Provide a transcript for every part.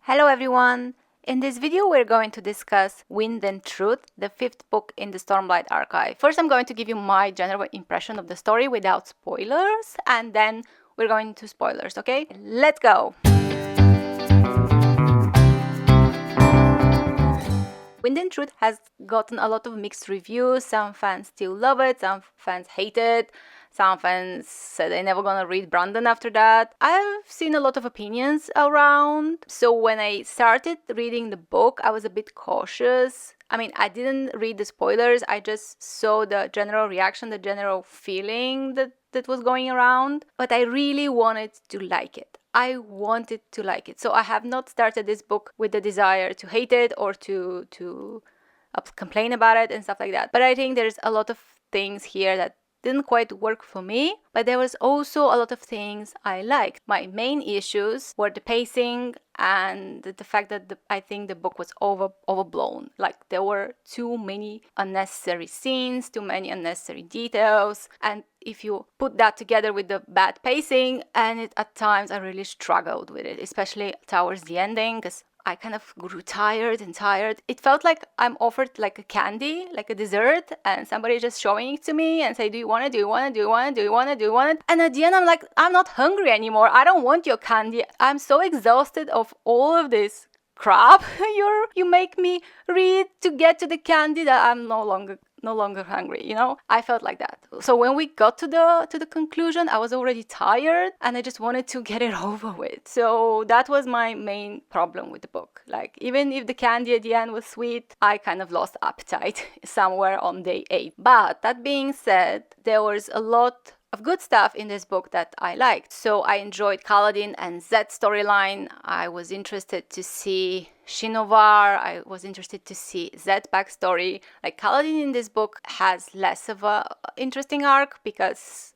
Hello everyone! In this video we're going to discuss Wind and Truth, the fifth book in the Stormlight Archive. First I'm going to give you my general impression of the story without spoilers, and then we're going to spoilers, okay? Let's go! Wind and Truth has gotten a lot of mixed reviews. Some fans still love it, some fans hate it. Some fans said they're never gonna read Brandon after that. I've seen a lot of opinions around. So when I started reading the book, I was a bit cautious. I didn't read the spoilers. I just saw the general reaction, the general feeling that was going around. But I really wanted to like it. I wanted to like it. So I have not started this book with the desire to hate it or to complain about it and stuff like that. But I think there's a lot of things here that didn't quite work for me, but there was also a lot of things I liked. My main issues were the pacing and the fact that I think the book was overblown. Like there were too many unnecessary scenes, too many unnecessary details, and if you put that together with the bad pacing, and at times I really struggled with it, especially towards the ending, because I kind of grew tired. It felt like I'm offered like a candy, like a dessert, and somebody just showing it to me and say, do you want it? And at the end, I'm like, I'm not hungry anymore. I don't want your candy. I'm so exhausted of all of this crap you make me read to get to the candy that I'm no longer hungry, I felt like that. So when we got to the conclusion, I was already tired and I just wanted to get it over with. So that was my main problem with the book. Like, even if the candy at the end was sweet, I kind of lost appetite somewhere on day 8. But that being said, there was a lot of good stuff in this book that I liked. So I enjoyed Kaladin and Szeth storyline. I was interested to see Shinovar. I was interested to see Szeth backstory. Like, Kaladin in this book has less of a interesting arc because,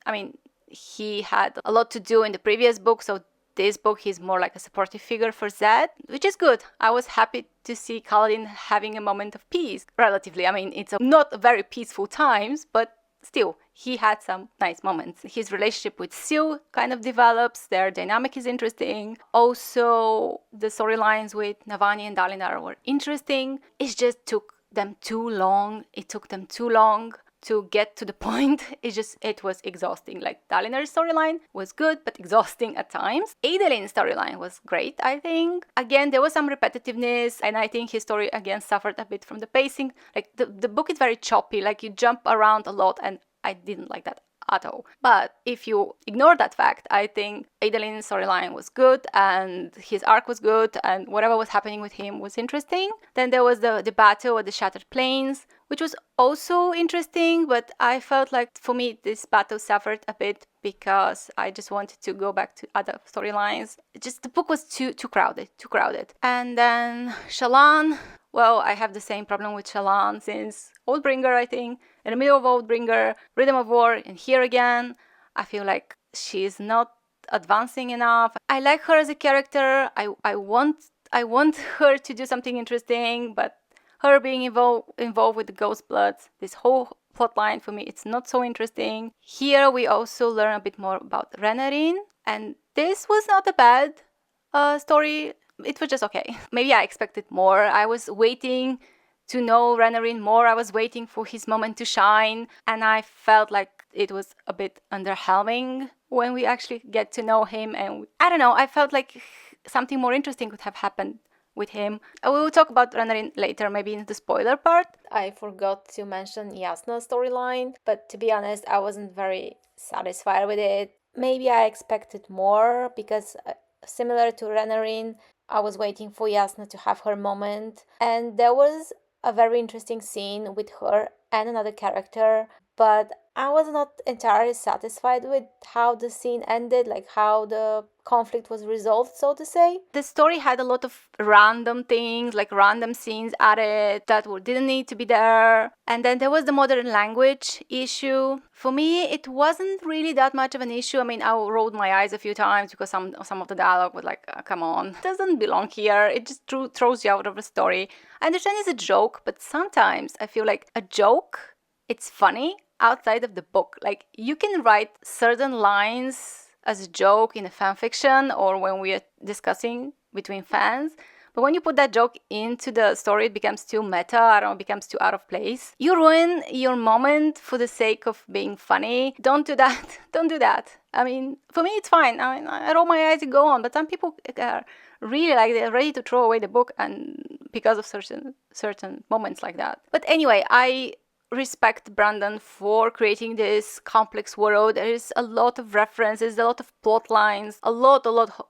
he had a lot to do in the previous book. So this book, he's more like a supportive figure for Szeth, which is good. I was happy to see Kaladin having a moment of peace, relatively. It's not very peaceful times, but still, he had some nice moments. His relationship with Sue kind of develops. Their dynamic is interesting. Also, the storylines with Navani and Dalinar were interesting. It just took them too long. It took them too long to get to the point. It was exhausting. Like, Dalinar's storyline was good, but exhausting at times. Adolin's storyline was great, I think. Again, there was some repetitiveness, and I think his story, again, suffered a bit from the pacing. Like, the book is very choppy. Like, you jump around a lot, and I didn't like that at all. But if you ignore that fact, I think Adolin's storyline was good and his arc was good and whatever was happening with him was interesting. Then there was the battle at the Shattered Plains, which was also interesting, but I felt like for me this battle suffered a bit because I just wanted to go back to other storylines. The book was too crowded. And then Shallan, well, I have the same problem with Shallan since Oathbringer, I think. In the middle of Oathbringer, Rhythm of War, and here again, I feel like she's not advancing enough. I like her as a character. I want her to do something interesting, but her being involved with the Ghost Bloods, this whole plotline, for me, it's not so interesting. Here we also learn a bit more about Renarin, and this was not a bad story. It was just okay. Maybe I expected more. I was waiting to know Renarin more. I was waiting for his moment to shine, and I felt like it was a bit underwhelming when we actually get to know him. And I don't know, I felt like something more interesting could have happened with him. We will talk about Renarin later, maybe in the spoiler part. I forgot to mention Yasna's storyline, but to be honest, I wasn't very satisfied with it. Maybe I expected more because similar to Renarin, I was waiting for Yasna to have her moment, and there was a very interesting scene with her and another character, but I was not entirely satisfied with how the scene ended, like how the conflict was resolved, so to say. The story had a lot of random things, like random scenes added that didn't need to be there. And then there was the modern language issue. For me, it wasn't really that much of an issue. I rolled my eyes a few times because some of the dialogue was like, come on, it doesn't belong here. It just throws you out of the story. I understand it's a joke, but sometimes I feel like a joke, it's funny outside of the book. Like, you can write certain lines as a joke in a fan fiction or when we are discussing between fans, But when you put that joke into the story, it becomes too meta, I don't know, it becomes too out of place. You ruin your moment for the sake of being funny. Don't do that. Don't do that. I mean, for me, it's fine. I mean, I roll my eyes and go on. But some people are really like, they're ready to throw away the book and because of certain moments like that. But anyway, I respect Brandon for creating this complex world. There is a lot of references, a lot of plot lines, a lot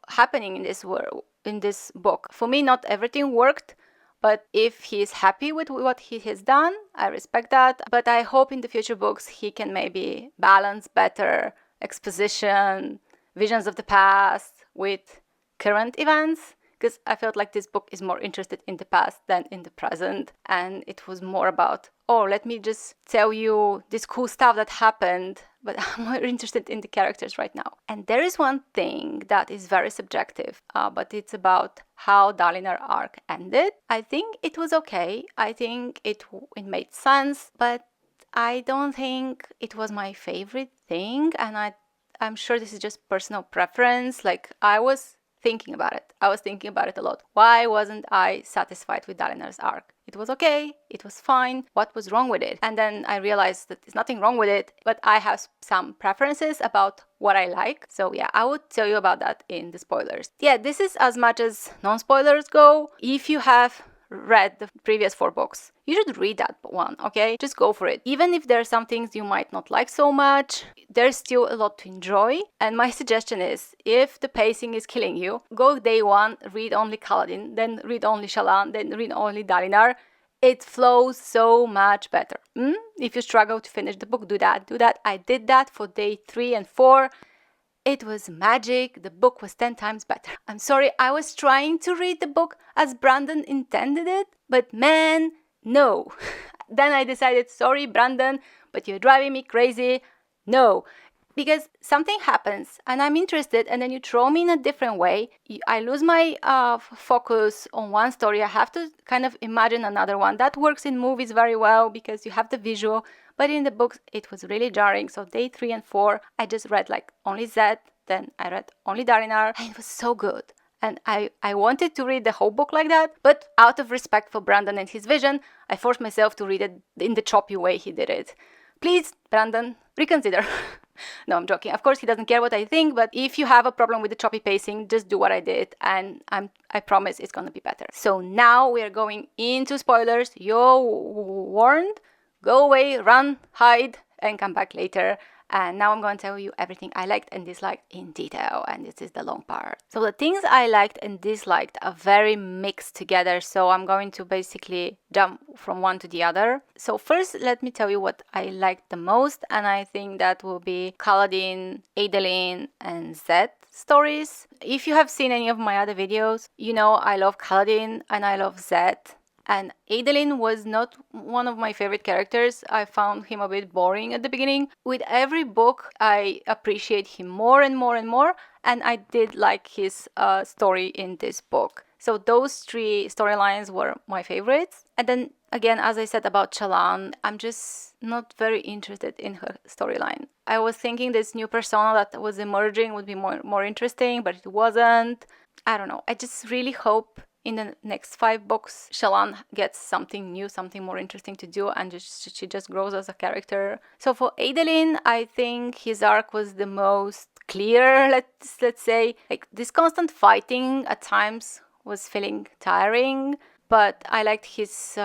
happening in this world, in this book. For me, not everything worked, but if he's happy with what he has done, I respect that. But I hope in the future books he can maybe balance better exposition, visions of the past with current events, because I felt like this book is more interested in the past than in the present, and it was more about, oh, let me just tell you this cool stuff that happened, but I'm more interested in the characters right now. And there is one thing that is very subjective, but it's about how Dalinar arc ended. I think it was okay. I think it made sense, but I don't think it was my favorite thing, and I'm sure this is just personal preference. Like, I was thinking about it. I was thinking about it a lot. Why wasn't I satisfied with Dalinar's arc? It was okay. It was fine. What was wrong with it? And then I realized that there's nothing wrong with it, but I have some preferences about what I like. So yeah, I would tell you about that in the spoilers. Yeah, this is as much as non-spoilers go. If you have read the previous 4 books, you should read that one, okay? Just go for it. Even if there are some things you might not like so much, there's still a lot to enjoy. And my suggestion is, if the pacing is killing you, go day 1, read only Kaladin, then read only Shallan, then read only Dalinar. It flows so much better. If you struggle to finish the book, do that. I did that for day 3 and 4. It was magic. The book was 10 times better. I'm sorry, I was trying to read the book as Brandon intended it, but man, no. Then I decided, sorry, Brandon, but you're driving me crazy. No. Because something happens and I'm interested, and then you throw me in a different way. I lose my focus on one story. I have to kind of imagine another one. That works in movies very well because you have the visual. But in the books, it was really jarring. So day 3 and 4, I just read like only Szeth, then I read only Dalinar, and it was so good. And I wanted to read the whole book like that, but out of respect for Brandon and his vision, I forced myself to read it in the choppy way he did it. Please, Brandon, reconsider. No, I'm joking. Of course, he doesn't care what I think, but if you have a problem with the choppy pacing, just do what I did, and I promise it's gonna be better. So now we are going into spoilers. You're warned. Go away, run, hide, and come back later. And now I'm going to tell you everything I liked and disliked in detail, and this is the long part. So the things I liked and disliked are very mixed together, so I'm going to basically jump from one to the other. So first, let me tell you what I liked the most, and I think that will be Kaladin, Adolin, and Szeth stories. If you have seen any of my other videos, you know I love Kaladin and I love Szeth. And Adolin was not one of my favorite characters. I found him a bit boring at the beginning. With every book, I appreciate him more and more and more. And I did like his story in this book. So those 3 storylines were my favorites. And then again, as I said about Shallan, I'm just not very interested in her storyline. I was thinking this new persona that was emerging would be more interesting, but it wasn't. I don't know. I just really hope in the next 5 books, Shallan gets something new, something more interesting to do, and she just grows as a character. So for Adolin, I think his arc was the most clear, let's say. Like, this constant fighting at times was feeling tiring, but I liked his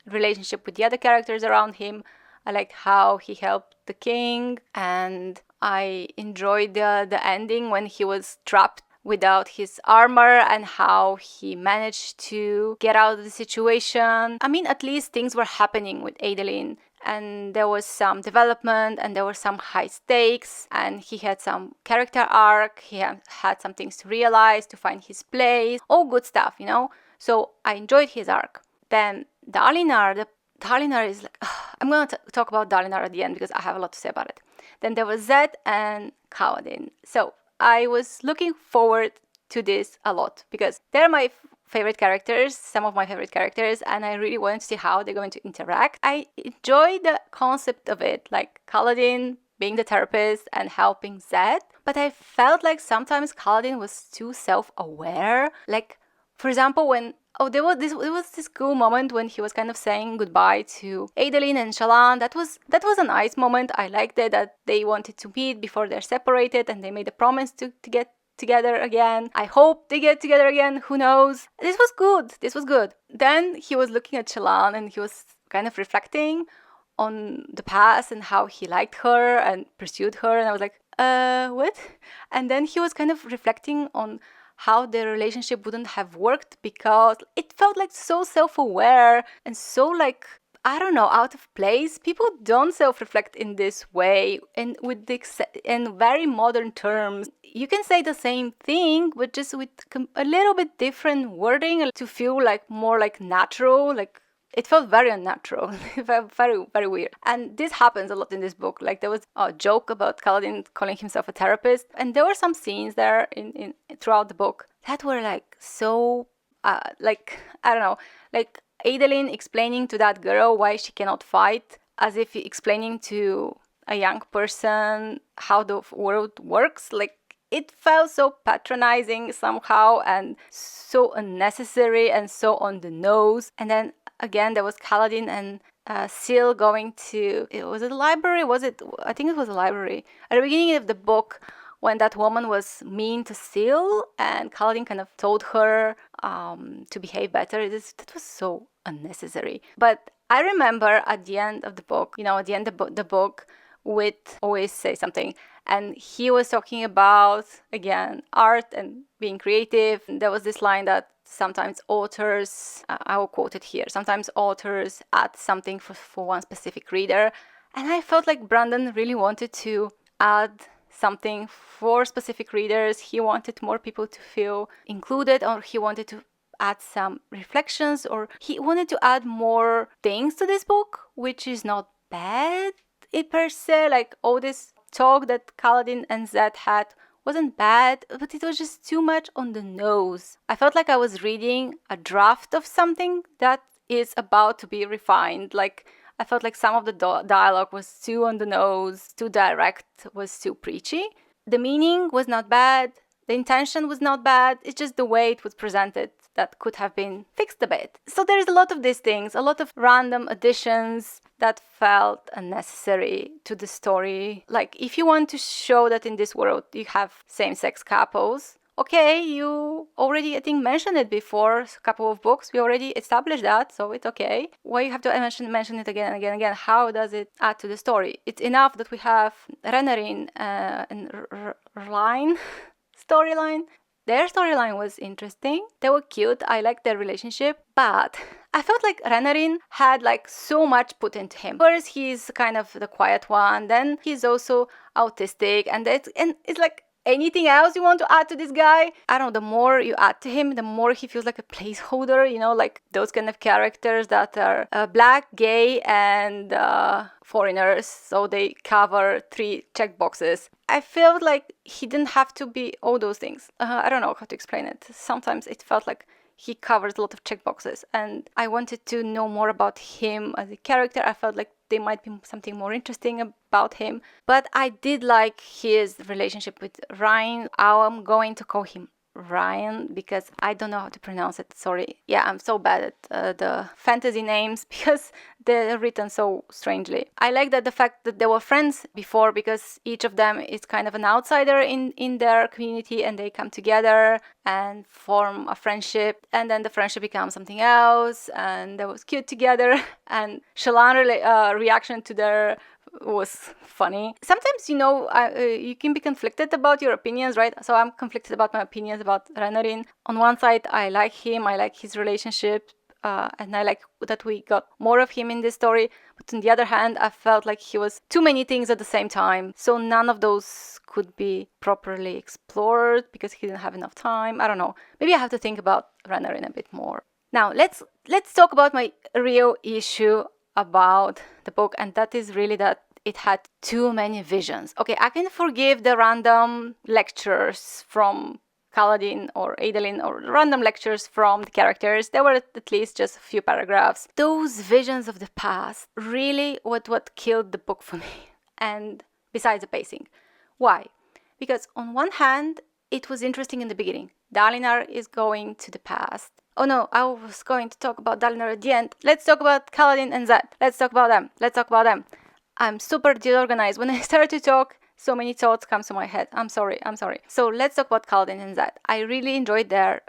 relationship with the other characters around him. I liked how he helped the king, and I enjoyed the ending when he was trapped without his armor and how he managed to get out of the situation. I mean, at least things were happening with Adolin, and there was some development and there were some high stakes, and he had some character arc. He had some things to realize, to find his place, all good stuff, you know. So I enjoyed his arc. Then Dalinar is like, I'm going to talk about Dalinar at the end because I have a lot to say about it. Then there was Szeth and Kaladin. So I was looking forward to this a lot because they're my favorite characters, some of my favorite characters, and I really wanted to see how they're going to interact. I enjoy the concept of it, like Kaladin being the therapist and helping Szeth, but I felt like sometimes Kaladin was too self-aware. Like, For example, there was this cool moment when he was kind of saying goodbye to Adolin and Shallan. That was a nice moment. I liked it, that they wanted to meet before they're separated, and they made a promise to get together again. I hope they get together again. Who knows? This was good. Then he was looking at Shallan, and he was kind of reflecting on the past and how he liked her and pursued her. And I was like, what? And then he was kind of reflecting on how their relationship wouldn't have worked, because it felt like so self-aware and so like, I don't know, out of place. People don't self-reflect in this way, and in very modern terms. You can say the same thing, but just with a little bit different wording to feel like more like natural. Like, it felt very unnatural, very, very weird. And this happens a lot in this book. Like, there was a joke about Kaladin calling himself a therapist, and there were some scenes there in throughout the book that were like so, like, I don't know, like Adolin explaining to that girl why she cannot fight, as if explaining to a young person how the world works. Like, it felt so patronizing somehow and so unnecessary and so on the nose. And then again, there was Kaladin and Szeth going to, was it a library? I think it was a library. At the beginning of the book, when that woman was mean to Szeth, and Kaladin kind of told her to behave better. That was so unnecessary. But I remember at the end of the book, at the end of the book, Wit always say something, and he was talking about, again, art and being creative. There was this line that sometimes authors, I will quote it here, sometimes authors add something for one specific reader, and I felt like Brandon really wanted to add something for specific readers. He wanted more people to feel included, or he wanted to add some reflections, or he wanted to add more things to this book, which is not bad it per se. Like, all this talk that Kaladin and Szeth had wasn't bad, but it was just too much on the nose. I felt like I was reading a draft of something that is about to be refined. Like, I felt like some of the dialogue was too on the nose, too direct, was too preachy. The meaning was not bad, the intention was not bad, it's just the way it was presented that could have been fixed a bit. So there's a lot of these things, a lot of random additions that felt unnecessary to the story. Like, if you want to show that in this world you have same-sex couples, okay, you already, I think, mentioned it before, a couple of books, we already established that, so it's okay. Why you have to mention it again and again and again? How does it add to the story? It's enough that we have Renarin and Rline storyline. Their storyline was interesting. They were cute. I liked their relationship. But I felt like Renarin had like so much put into him. First, he's kind of the quiet one. Then he's also autistic. And it's like, anything else you want to add to this guy? I don't know, the more you add to him, the more he feels like a placeholder, like those kind of characters that are black, gay, and foreigners. So they cover 3 checkboxes. I felt like he didn't have to be all those things. I don't know how to explain it. Sometimes it felt like he covers a lot of checkboxes, and I wanted to know more about him as a character. I felt like there might be something more interesting about him. But I did like his relationship with Ryan. I'm going to call him Ryan because I don't know how to pronounce it. Sorry. Yeah, I'm so bad at the fantasy names because they're written so strangely. I like that the fact that they were friends before, because each of them is kind of an outsider in their community, and they come together and form a friendship, and then the friendship becomes something else, and they was cute together. And Shallan's reaction to their was funny. Sometimes, you can be conflicted about your opinions, right? So I'm conflicted about my opinions about Renarin. On one side, I like him, I like his relationship, and I like that we got more of him in this story. But on the other hand, I felt like he was too many things at the same time. So none of those could be properly explored because he didn't have enough time. I don't know. Maybe I have to think about Renarin a bit more. Now, let's talk about my real issue about the book, and that is really that it had too many visions. Okay, I can forgive the random lectures from Kaladin or Adolin, or random lectures from the characters. There were at least just a few paragraphs. Those visions of the past really what killed the book for me. And besides the pacing. Why? Because on one hand, it was interesting in the beginning. Dalinar is going to the past. Oh no, I was going to talk about Dalinar at the end. Let's talk about Kaladin and Szeth. Let's talk about them. I'm super disorganized. When I start to talk, so many thoughts come to my head. I'm sorry. So let's talk about Kaladin and Szeth. I really enjoyed their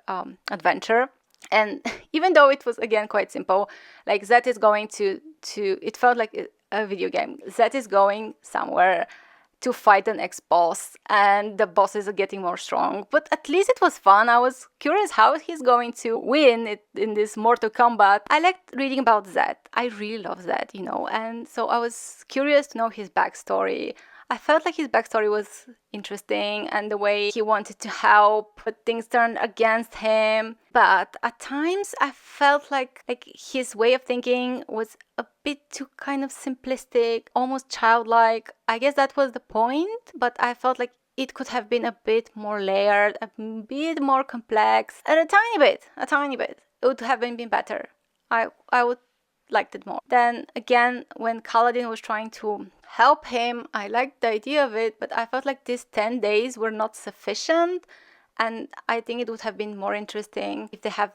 adventure. And even though it was, again, quite simple, like Szeth is going to it felt like a video game. Szeth is going somewhere to fight an ex-boss, and the bosses are getting more strong. But at least it was fun. I was curious how he's going to win it in this Mortal Kombat. I liked reading about Szeth. I really love Szeth, and so I was curious to know his backstory. I felt like his backstory was interesting and the way he wanted to help, but things turned against him. But at times I felt like his way of thinking was a bit too kind of simplistic, almost childlike. I guess that was the point, but I felt like it could have been a bit more layered, a bit more complex, and a tiny bit. It would have been better. I would liked it more. Then again, when Kaladin was trying to help him, I liked the idea of it, but I felt like these 10 days were not sufficient, and I think it would have been more interesting if they have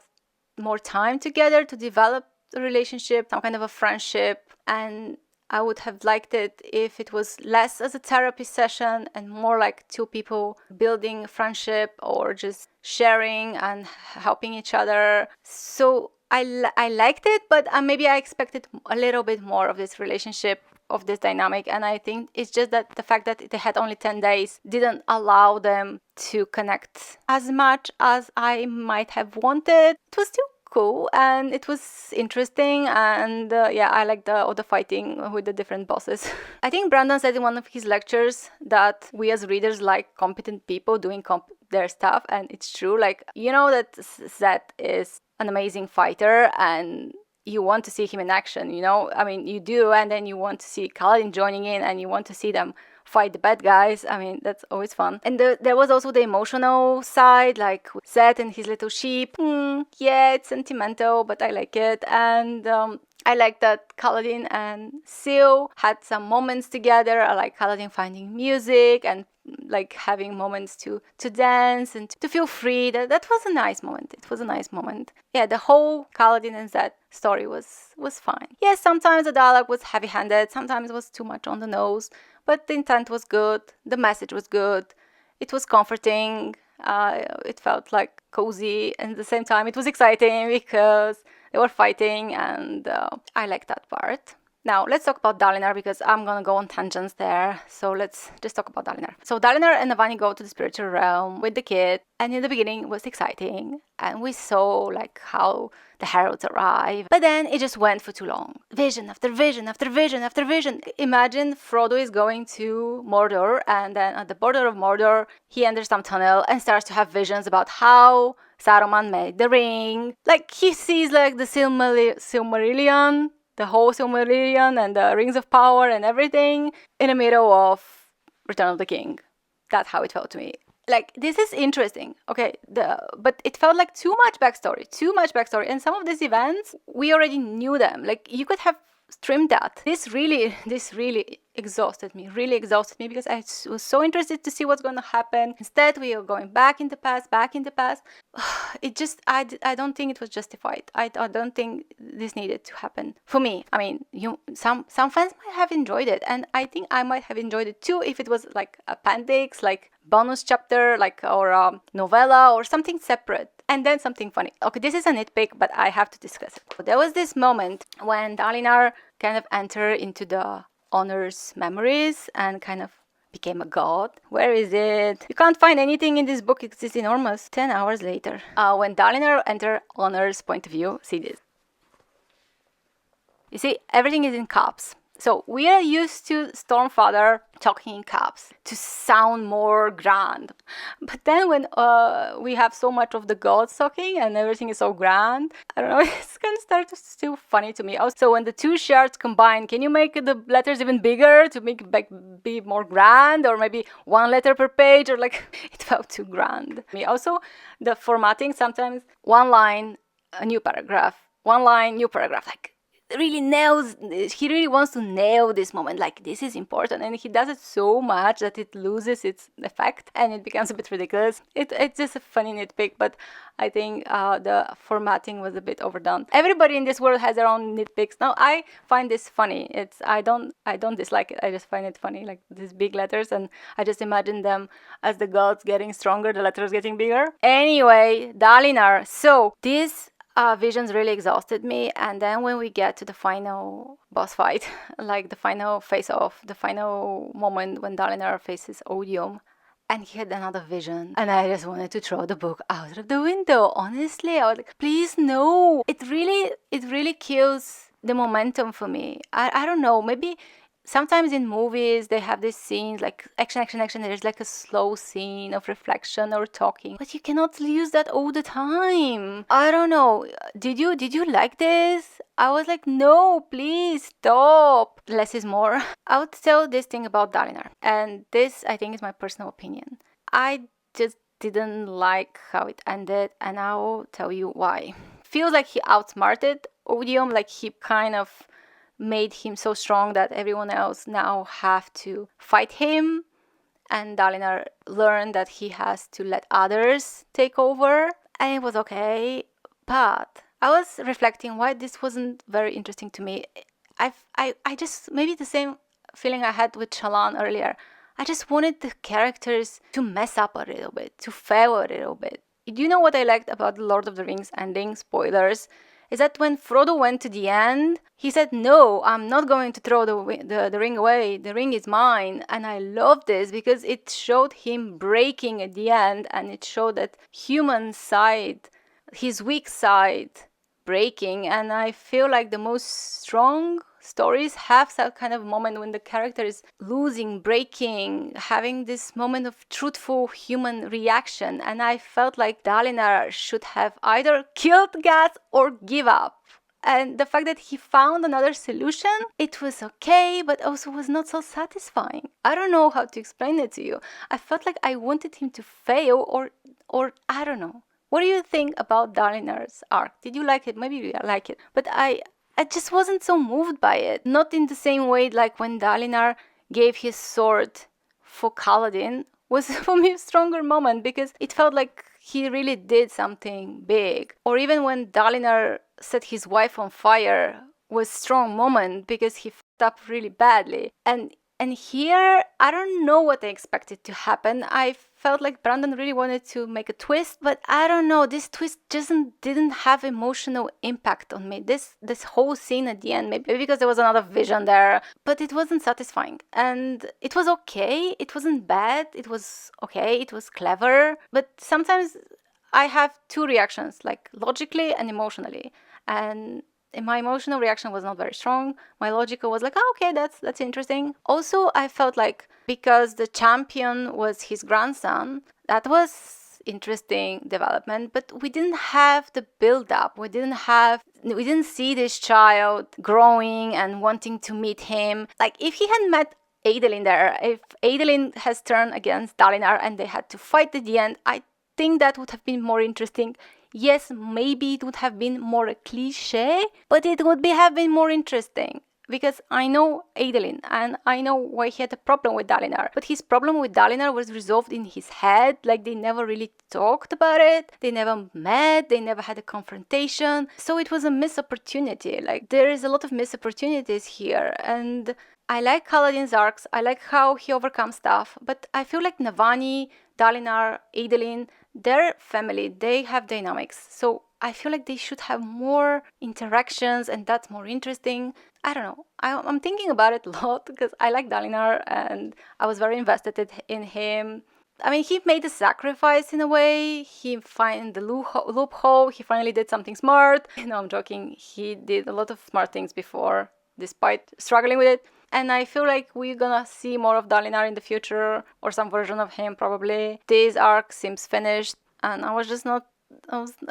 more time together to develop a relationship, some kind of a friendship, and I would have liked it if it was less as a therapy session and more like two people building friendship or just sharing and helping each other. So I liked it, but maybe I expected a little bit more of this relationship, of this dynamic, and I think it's just that the fact that they had only 10 days didn't allow them to connect as much as I might have wanted. It was still cool and it was interesting, and I liked all the fighting with the different bosses. I think Brandon said in one of his lectures that we as readers like competent people doing their stuff, and it's true. Like, that Szeth is an amazing fighter and you want to see him in action, I mean, you do, and then you want to see Kaladin joining in and you want to see them fight the bad guys. I mean, that's always fun. And there was also the emotional side, like Szeth and his little sheep. Yeah, it's sentimental, but I like it. And I like that Kaladin and Seal had some moments together. I like Kaladin finding music and like having moments to dance and to feel free. That was a nice moment. It was a nice moment. Yeah, the whole Kaladin and Szeth story was fine. Yes, sometimes the dialogue was heavy-handed, sometimes it was too much on the nose, but the intent was good, the message was good, it was comforting, it felt like cozy, and at the same time it was exciting because they were fighting, and I liked that part. Now, let's talk about Dalinar, because I'm gonna go on tangents there. So let's just talk about Dalinar. So Dalinar and Navani go to the spiritual realm with the kid, and in the beginning it was exciting, and we saw like how the heralds arrive, but then it just went for too long. Vision after vision after vision after vision. Imagine Frodo is going to Mordor, and then at the border of Mordor, he enters some tunnel and starts to have visions about how Saruman made the ring. Like, he sees like the Silmarillion, the whole Silmarillion and the Rings of Power and everything in the middle of Return of the King. That's how it felt to me. Like, this is interesting, okay, but it felt like too much backstory, and some of these events, we already knew them. Like, you could have streamed that. This really exhausted me, because I was so interested to see what's going to happen. Instead, we are going back in the past. It just, I don't think it was justified. I don't think this needed to happen. For me, I mean, some fans might have enjoyed it, and I think I might have enjoyed it too if it was like appendix, like bonus chapter, like, or a novella or something separate, and then something funny. Okay, this is a nitpick, but I have to discuss it. There was this moment when Dalinar kind of entered into the Honor's memories and kind of became a god. Where is it? You can't find anything in this book. It's enormous. 10 hours later. When Dalinar entered Honor's point of view, see this. You see, everything is in caps. So we are used to Stormfather talking in caps to sound more grand. But then when we have so much of the gods talking and everything is so grand, I don't know, it's going to start to still funny to me. Also, when the two shards combine, can you make the letters even bigger to make it be more grand, or maybe one letter per page, or like, it felt too grand. Also, the formatting, sometimes one line, a new paragraph, one line, new paragraph, like, really nails, he really wants to nail this moment, like this is important, and he does it so much that it loses its effect and it becomes a bit ridiculous. It's just a funny nitpick, but I think the formatting was a bit overdone. Everybody in this world has their own nitpicks. Now I find this funny. I don't dislike it. I just find it funny, like these big letters, and I just imagine them as the gods getting stronger, the letters getting bigger. Anyway, Dalinar. So this visions really exhausted me, and then when we get to the final boss fight, like the final face-off, the final moment when Dalinar faces Odium, and he had another vision, and I just wanted to throw the book out of the window. Honestly, I was like, please no. It really kills the momentum for me. I don't know, maybe sometimes in movies they have these scenes like action, there's like a slow scene of reflection or talking, but you cannot use that all the time. I don't know, did you like this? I was like, no, please stop. Less is more. I would tell this thing about Dalinar, and this I think is my personal opinion. I just didn't like how it ended, and I'll tell you why. Feels like he outsmarted Odium, like he kind of made him so strong that everyone else now have to fight him, and Dalinar learned that he has to let others take over, and it was okay. But I was reflecting why this wasn't very interesting to me. I just, maybe the same feeling I had with Shallan earlier. I just wanted the characters to mess up a little bit, to fail a little bit. Do you know what I liked about the Lord of the Rings ending? Spoilers. Is that when Frodo went to the end, he said, no, I'm not going to throw the ring away. The ring is mine. And I love this because it showed him breaking at the end, and it showed that human side, his weak side, breaking. And I feel like the most strong stories have that kind of moment when the character is losing, breaking, having this moment of truthful human reaction. And I felt like Dalinar should have either killed Gath or give up. And the fact that he found another solution, it was okay, but also was not so satisfying. I don't know how to explain it to you. I felt like I wanted him to fail, or I don't know. What do you think about Dalinar's arc? Did you like it? Maybe you like it. But I just wasn't so moved by it. Not in the same way like when Dalinar gave his sword for Kaladin was for me a stronger moment, because it felt like he really did something big. Or even when Dalinar set his wife on fire was a strong moment because he fucked up really badly. And here, I don't know what I expected to happen. I felt like Brandon really wanted to make a twist, but I don't know. This twist just didn't have emotional impact on me. This whole scene at the end, maybe because there was another vision there, but it wasn't satisfying. And it was okay. It wasn't bad. It was okay. It was clever. But sometimes I have two reactions, like logically and emotionally. And my emotional reaction was not very strong. My logical was like, oh, okay, that's interesting. Also, I felt like because the champion was his grandson, that was interesting development, but we didn't have the build up. We didn't see this child growing and wanting to meet him. Like if he had met Adolin there, if Adolin has turned against Dalinar and they had to fight at the end, I think that would have been more interesting. Yes, maybe it would have been more a cliche, but it would have been more interesting. Because I know Adolin, and I know why he had a problem with Dalinar. But his problem with Dalinar was resolved in his head. Like, they never really talked about it. They never met. They never had a confrontation. So it was a missed opportunity. Like, there is a lot of missed opportunities here. And I like Kaladin's arcs. I like how he overcomes stuff. But I feel like Navani, Dalinar, Adolin, their family, they have dynamics. So I feel like they should have more interactions, and that's more interesting. I don't know. I'm thinking about it a lot because I like Dalinar and I was very invested in him. I mean, he made a sacrifice in a way. He found the loophole. He finally did something smart. No, I'm joking. He did a lot of smart things before, despite struggling with it. And I feel like we're gonna see more of Dalinar in the future, or some version of him probably. This arc seems finished, and I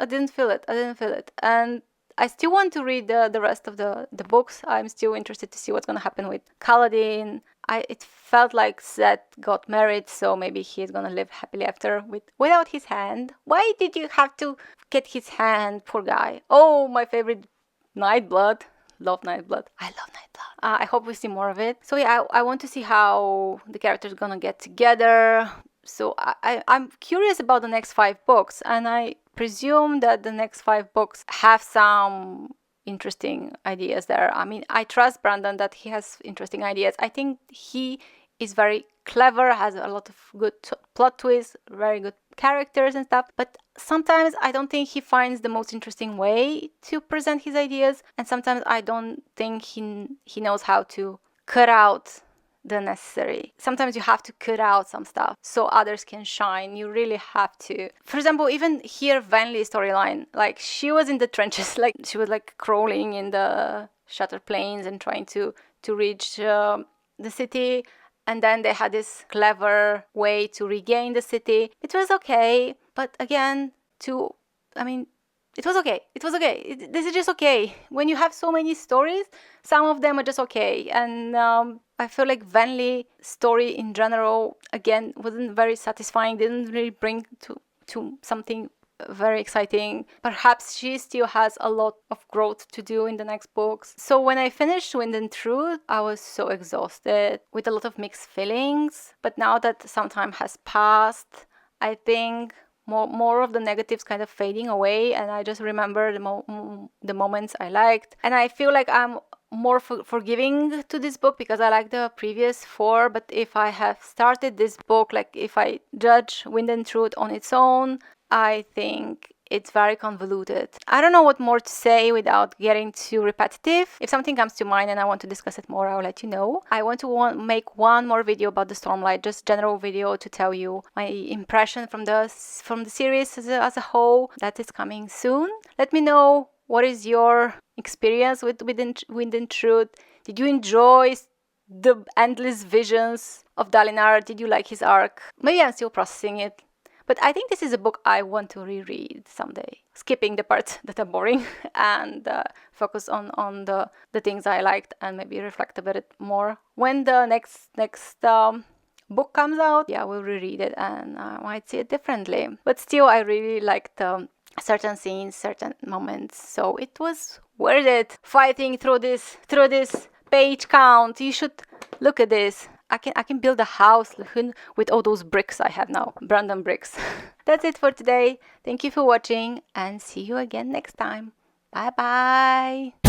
didn't feel it. And I still want to read the rest of the books. I'm still interested to see what's gonna happen with Kaladin. It felt like Szeth got married, so maybe he's gonna live happily after without his hand. Why did you have to get his hand, poor guy? Oh, my favorite Nightblood. love Nightblood. I love Nightblood. I hope we see more of it. So yeah, I want to see how the characters gonna get together. So I'm curious about the next 5 books, and I presume that the next 5 books have some interesting ideas there. I mean, I trust Brandon that he has interesting ideas. I think he is very clever, has a lot of good plot twists, very good characters and stuff, but sometimes I don't think he finds the most interesting way to present his ideas, and sometimes I don't think he knows how to cut out the necessary. Sometimes you have to cut out some stuff so others can shine. You really have to. For example, even here, Vanley's storyline, like she was in the trenches, like she was like crawling in the shattered plains and trying to reach the city. And then they had this clever way to regain the city. It was okay, but again, it was okay. It was okay. This is just okay. When you have so many stories, some of them are just okay. And I feel like Vanley's story in general, again, wasn't very satisfying. Didn't really bring to something very exciting. Perhaps she still has a lot of growth to do in the next books. So when I finished Wind and Truth, I was so exhausted with a lot of mixed feelings. But now that some time has passed, I think more of the negatives kind of fading away, and I just remember the moments I liked. And I feel like I'm more forgiving to this book because I like the previous 4. But if I have started this book, like if I judge Wind and Truth on its own, I think it's very convoluted. I don't know what more to say without getting too repetitive. If something comes to mind and I want to discuss it more, I'll let you know. I want to make one more video about the Stormlight, just general video to tell you my impression from the series as a whole. That is coming soon. Let me know what is your experience with Wind and Truth. Did you enjoy the endless visions of Dalinar? Did you like his arc? Maybe I'm still processing it. But I think this is a book I want to reread someday, skipping the parts that are boring and focus on the things I liked and maybe reflect a bit more. When the next book comes out, yeah, we'll reread it and I might see it differently. But still, I really liked certain scenes, certain moments, so it was worth it fighting through this page count. You should look at this. I can build a house with all those bricks I have now, Brandon bricks. That's it for today. Thank you for watching and see you again next time. Bye bye.